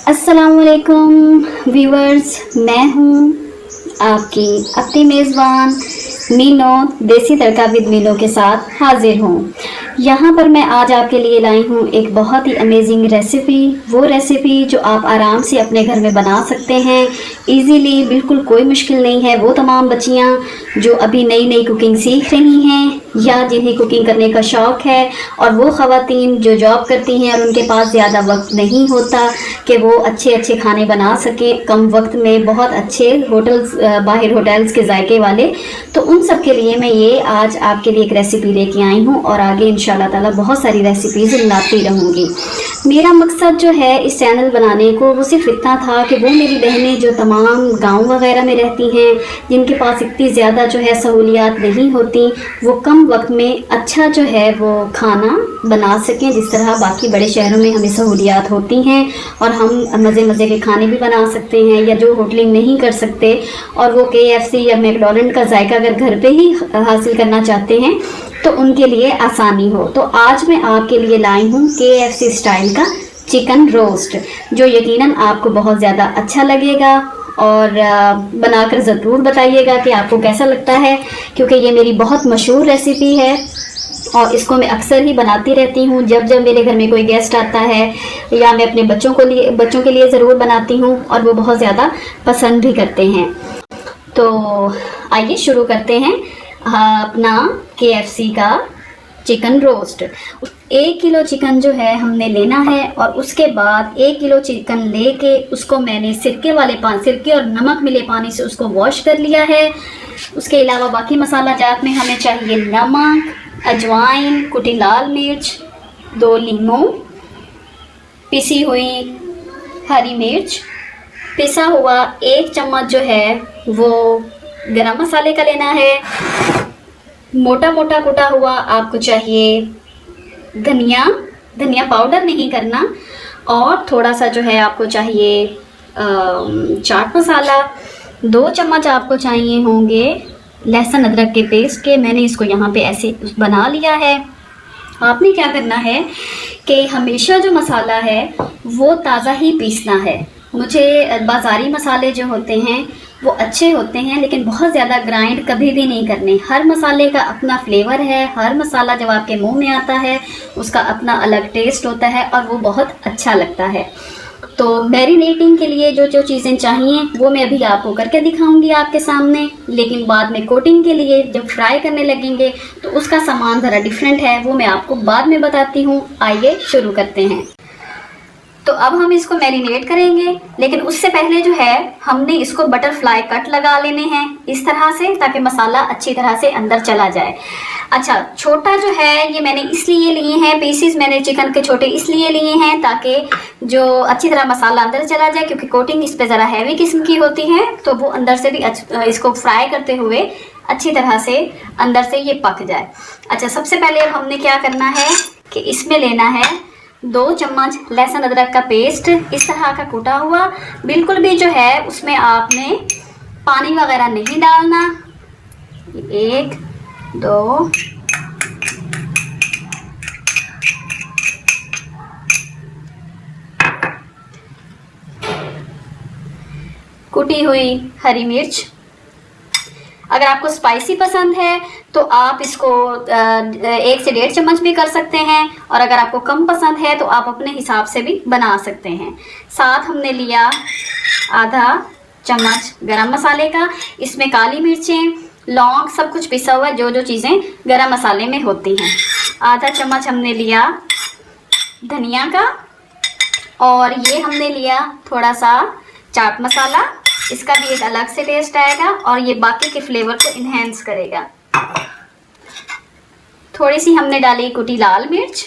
अस्सलामुअलैकुम व्यूअर्स, मैं हूँ आपकी अपनी मेज़बान मीनो, देसी तड़का विद मीनो के साथ हाजिर हूँ। यहाँ पर मैं आज आपके लिए लाई हूँ एक बहुत ही अमेजिंग रेसिपी। वो रेसिपी जो आप आराम से अपने घर में बना सकते हैं इजीली, बिल्कुल कोई मुश्किल नहीं है। वो तमाम बच्चियाँ जो अभी नई नई कुकिंग सीख रही हैं या जिन्हें कुकिंग करने का शौक़ है, और वो ख़वातीन जो जॉब करती हैं और उनके पास ज़्यादा वक्त नहीं होता कि वो अच्छे अच्छे खाने बना सकें कम वक्त में, बहुत अच्छे होटल्स, बाहर होटल्स के जायके वाले। तो उन सब के लिए मैं ये आज आपके लिए एक रेसिपी लेके आई हूँ और आगे इंशाल्लाह ताला बहुत सारी रेसिपीज़ लाती रहूँगी। मेरा मकसद जो है इस चैनल बनाने को वो सिर्फ इतना था कि वो मेरी बहनें जो तमाम गांव वगैरह में रहती हैं, जिनके पास इतनी ज़्यादा जो है सहूलियात नहीं होती, वो कम वक्त में अच्छा जो है वो खाना बना सकें, जिस तरह बाकी बड़े शहरों में हमें सहूलियात होती हैं और हम मज़े मज़े के खाने भी बना सकते हैं, या जो होटलिंग नहीं कर सकते और वो KFC या मैकडोनल्ड का जायका अगर घर पे ही हासिल करना चाहते हैं तो उनके लिए आसानी हो। तो आज मैं आपके लिए लाई हूँ KFC स्टाइल का चिकन रोस्ट, जो यकीनन आपको बहुत ज़्यादा अच्छा लगेगा। और बनाकर ज़रूर बताइएगा कि आपको कैसा लगता है, क्योंकि ये मेरी बहुत मशहूर रेसिपी है और इसको मैं अक्सर ही बनाती रहती हूँ जब जब मेरे घर में कोई गेस्ट आता है, या मैं अपने बच्चों के लिए ज़रूर बनाती हूँ और वो बहुत ज़्यादा पसंद भी करते हैं। तो आइए शुरू करते हैं अपना KFC का चिकन रोस्ट। 1 किलो चिकन जो है हमने लेना है और उसके बाद 1 किलो चिकन लेके उसको मैंने सिरके और नमक मिले पानी से उसको वॉश कर लिया है। उसके अलावा बाकी मसाला जात में हमें चाहिए नमक, अजवाइन, कुटी लाल मिर्च, 2 लीमू, पिसी हुई हरी मिर्च, पिसा हुआ 1 चम्मच जो है वो गरम मसाले का लेना है। मोटा मोटा कुटा हुआ आपको चाहिए धनिया पाउडर नहीं करना, और थोड़ा सा जो है आपको चाहिए चाट मसाला। 2 चम्मच आपको चाहिए होंगे लहसुन अदरक के पेस्ट के। मैंने इसको यहाँ पे ऐसे बना लिया है। आपने क्या करना है कि हमेशा जो मसाला है वो ताज़ा ही पीसना है। मुझे बाज़ारी मसाले जो होते हैं वो अच्छे होते हैं, लेकिन बहुत ज़्यादा ग्राइंड कभी भी नहीं करने। हर मसाले का अपना फ्लेवर है, हर मसाला जब आपके मुंह में आता है उसका अपना अलग टेस्ट होता है और वो बहुत अच्छा लगता है। तो मैरिनेटिंग के लिए जो जो चीज़ें चाहिए वो मैं अभी आपको करके दिखाऊंगी आपके सामने, लेकिन बाद में कोटिंग के लिए जब फ्राई करने लगेंगे तो उसका सामान ज़रा डिफरेंट है, वो मैं आपको बाद में बताती हूँ। आइए शुरू करते हैं। तो अब हम इसको मैरिनेट करेंगे, लेकिन उससे पहले जो है हमने इसको बटरफ्लाई कट लगा लेने हैं इस तरह से, ताकि मसाला अच्छी तरह से अंदर चला जाए। अच्छा, छोटा जो है ये मैंने इसलिए लिए हैं, पीसीस मैंने चिकन के छोटे इसलिए लिए हैं ताकि जो अच्छी तरह मसाला अंदर चला जाए, क्योंकि कोटिंग इस पर ज़रा हैवी किस्म की होती है, तो वो अंदर से भी इसको फ्राई करते हुए अच्छी तरह से अंदर से ये पक जाए। अच्छा, सबसे पहले अब हमने क्या करना है कि इसमें लेना है 2 चम्मच लहसुन अदरक का पेस्ट, इस तरह का कूटा हुआ। बिल्कुल भी जो है उसमें आपने पानी वगैरह नहीं डालना। 1 2 कुटी हुई हरी मिर्च। अगर आपको स्पाइसी पसंद है तो आप इसको 1 से 1.5 चम्मच भी कर सकते हैं, और अगर आपको कम पसंद है तो आप अपने हिसाब से भी बना सकते हैं। साथ हमने लिया आधा चम्मच गरम मसाले का। इसमें काली मिर्चें, लौंग, सब कुछ पिसा हुआ, जो जो चीज़ें गरम मसाले में होती हैं। आधा चम्मच हमने लिया धनिया का, और ये हमने लिया थोड़ा सा चाट मसाला। इसका भी एक अलग से टेस्ट आएगा और ये बाकी के फ्लेवर को इन्हेंस करेगा। थोड़ी सी हमने डाली कुटी लाल मिर्च,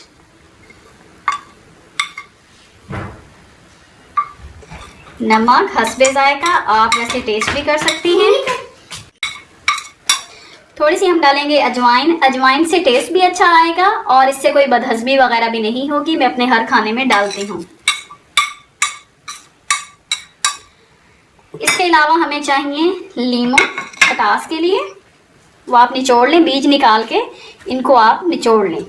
नमक हस्बे जायका, आप वैसे टेस्ट भी कर सकती हैं। थोड़ी सी हम डालेंगे अजवाइन। अजवाइन से टेस्ट भी अच्छा आएगा और इससे कोई बदहजमी वगैरह भी नहीं होगी। मैं अपने हर खाने में डालती हूँ। इसके अलावा हमें चाहिए लीमू खटास के लिए, वो आप निचोड़ लें, बीज निकाल के इनको आप निचोड़ लें।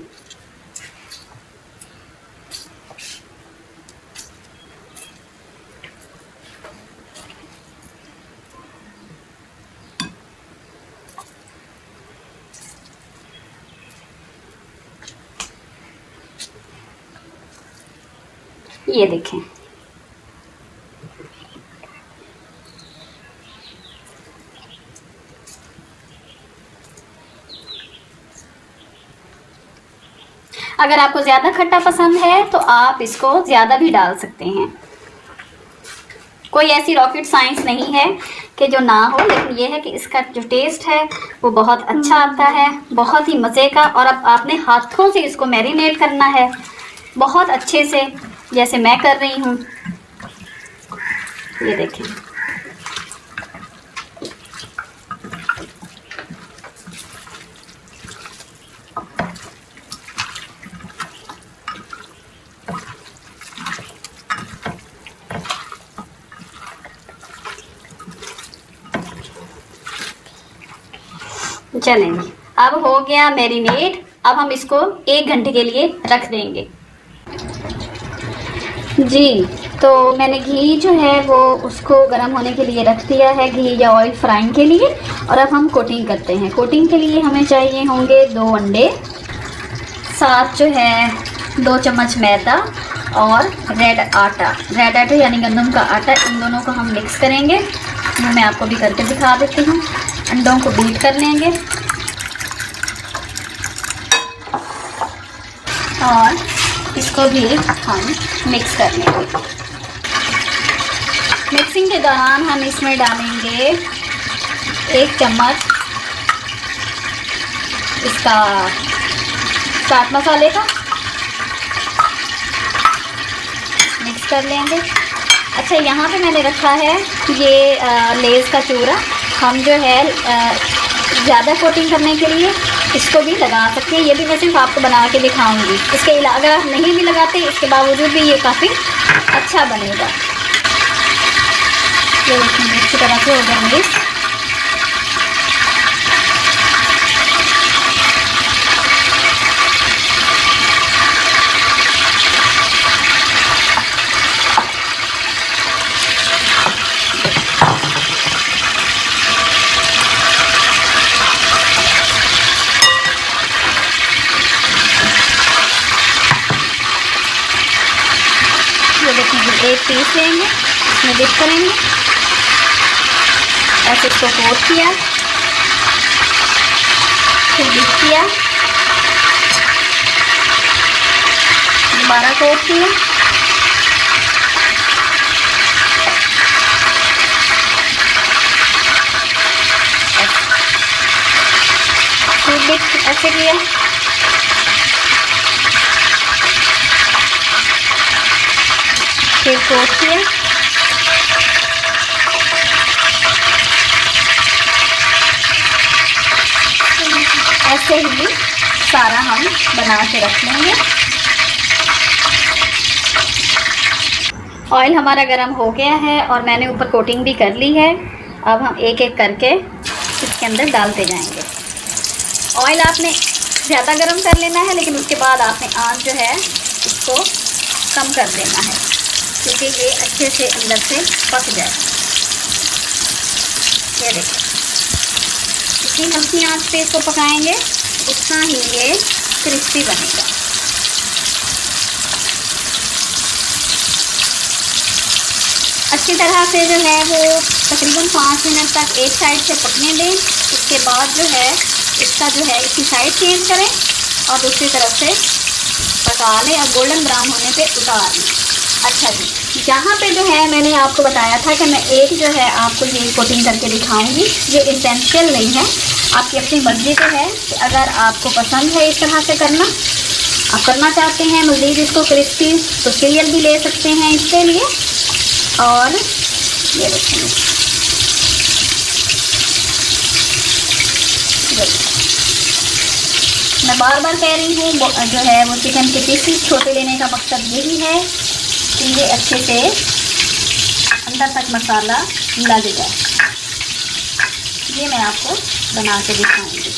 ये देखें। अगर आपको ज़्यादा खट्टा पसंद है तो आप इसको ज़्यादा भी डाल सकते हैं। कोई ऐसी रॉकेट साइंस नहीं है कि जो ना हो, लेकिन ये है कि इसका जो टेस्ट है वो बहुत अच्छा आता है, बहुत ही मज़े का। और अब आपने हाथों से इसको मैरिनेट करना है बहुत अच्छे से, जैसे मैं कर रही हूँ। ये देखें। चलेंगे, अब हो गया मैरिनेट। अब हम इसको 1 घंटे के लिए रख देंगे। जी, तो मैंने घी जो है वो उसको गर्म होने के लिए रख दिया है, घी या ऑयल फ्राइंग के लिए। और अब हम कोटिंग करते हैं। कोटिंग के लिए हमें चाहिए होंगे 2 अंडे, साथ जो है 2 चम्मच मैदा और रेड आटा यानी गंदम का आटा। इन दोनों को हम मिक्स करेंगे। मैं आपको भी करके दिखा देती हूँ। अंडों को बीट कर लेंगे और इसको भी हम मिक्स कर लेंगे। मिक्सिंग के दौरान हम इसमें डालेंगे 1 चम्मच इसका चाट मसाले का, मिक्स कर लेंगे। अच्छा, यहाँ पे मैंने रखा है ये लेज़ का चूरा। हम जो है ज़्यादा कोटिंग करने के लिए इसको भी लगा सकते हैं। ये भी मैं सिर्फ आपको बना के दिखाऊंगी। इसके अलावा अगर आप नहीं भी लगाते, इसके बावजूद भी ये काफ़ी अच्छा बनेगा। ये देखिए अच्छी तरह से हो जाएंगे। एक पीस लेंगे, इसमें डिप करेंगे, ऐसे इसको कोट किया, फिर डिप किया, दोबारा कोट किया, फिर डिप ऐसे किया, फिर कोट किया, ऐसे ही सारा हम बना के रख लेंगे। ऑयल हमारा गर्म हो गया है और मैंने ऊपर कोटिंग भी कर ली है। अब हम एक एक करके इसके अंदर डालते जाएंगे। ऑयल आपने ज़्यादा गर्म कर लेना है, लेकिन उसके बाद आपने आंच जो है इसको कम कर देना है, क्योंकि ये अच्छे से अंदर से पक जाए। ये देखिए, जितनी हल्की आंच पे इसको पकाएंगे उतना ही ये क्रिस्पी बनेगा। अच्छी तरह से जो है वो तकरीबन 5 मिनट तक एक साइड से पकने दें। उसके बाद जो है इसका जो है इसकी साइड चेंज करें और दूसरी तरफ से पका लें और गोल्डन ब्राउन होने पे उतार लें। अच्छा जी, यहाँ पे जो है मैंने आपको बताया था कि मैं एक जो है आपको ये कोटिंग करके दिखाऊंगी। ये एसेंशियल नहीं है, आपकी अपनी मर्जी पे है कि अगर आपको पसंद है इस तरह से करना, आप करना चाहते हैं मज़ीद इसको क्रिस्पी, तो सीरियल भी ले सकते हैं इसके लिए। और ये देखेंगे, मैं बार बार कह रही हूँ जो है वो चिकन के पीसेस छोटे लेने का मकसद यही है कि ये अच्छे से अंदर तक मसाला लग जाए। ये मैं आपको बना के दिखाऊंगी।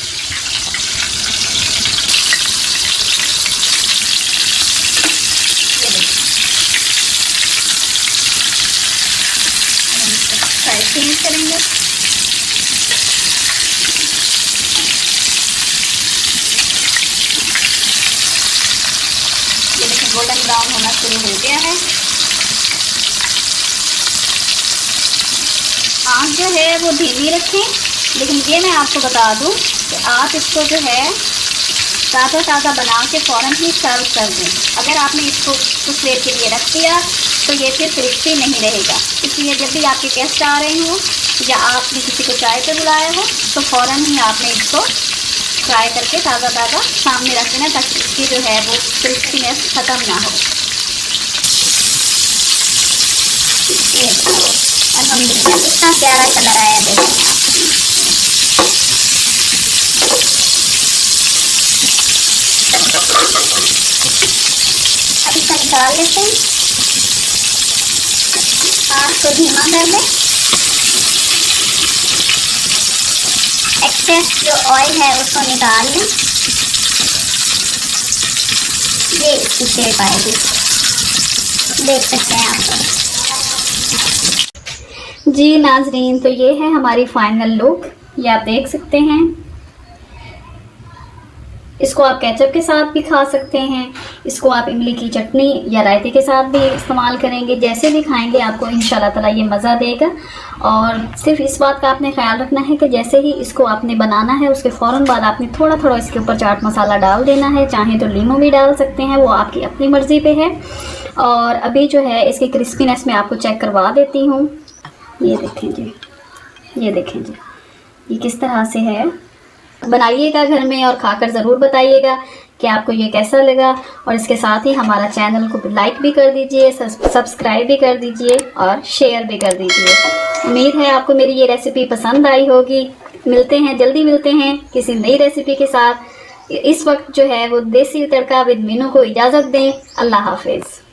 साइड चेंज करेंगे। ये देखिए गोल्डन ब्राउन होना शुरू हो गया है। आँच जो है वो धीमी रखें। लेकिन ये मैं आपको बता दूं कि आप इसको जो है ताज़ा ताज़ा बना के फ़ौरन ही सर्व कर दें। अगर आपने इसको कुछ देर के लिए रख दिया तो ये फिर क्रिस्पी नहीं रहेगा। इसलिए जब भी आपके गेस्ट आ रहे हों या आपने किसी को चाय पे बुलाया हो तो फ़ौरन ही आपने इसको फ्राई करके ताज़ा ताज़ा सामने रख देना, ताकि इसकी जो है वो क्रिस्पीनेस ख़त्म ना हो। कितना प्यारा कलर आया देखिए। अब इसका निकाल लेते हैं। आँच को धीमा कर दें। एक्सेस जो ऑयल है उसको निकाल लें। ये इसकी शेप आएगी, देख सकते हैं आप। जी नाजरीन, तो ये है हमारी फाइनल लुक, ये आप देख सकते हैं। इसको आप केचप के साथ भी खा सकते हैं, इसको आप इमली की चटनी या रायते के साथ भी इस्तेमाल करेंगे। जैसे भी खाएंगे आपको इंशाल्लाह ताला ये मज़ा देगा। और सिर्फ इस बात का आपने ख्याल रखना है कि जैसे ही इसको आपने बनाना है उसके फ़ौरन बाद आपने थोड़ा थोड़ा इसके ऊपर चाट मसाला डाल देना है। चाहे तो लीमू भी डाल सकते हैं, वो आपकी अपनी मर्ज़ी पे है। और अभी जो है इसकी क्रिस्पीनेस मैं आपको चेक करवा देती हूँ। ये देखें जी, ये देखें जी, ये किस तरह से है। बनाइएगा घर में और खाकर ज़रूर बताइएगा कि आपको ये कैसा लगा। और इसके साथ ही हमारा चैनल को लाइक भी कर दीजिए, सब्सक्राइब भी कर दीजिए और शेयर भी कर दीजिए। उम्मीद है आपको मेरी ये रेसिपी पसंद आई होगी। मिलते हैं, जल्दी मिलते हैं किसी नई रेसिपी के साथ। इस वक्त जो है वो देसी तड़का विद मीनू को इजाज़त दें। अल्लाह हाफिज़।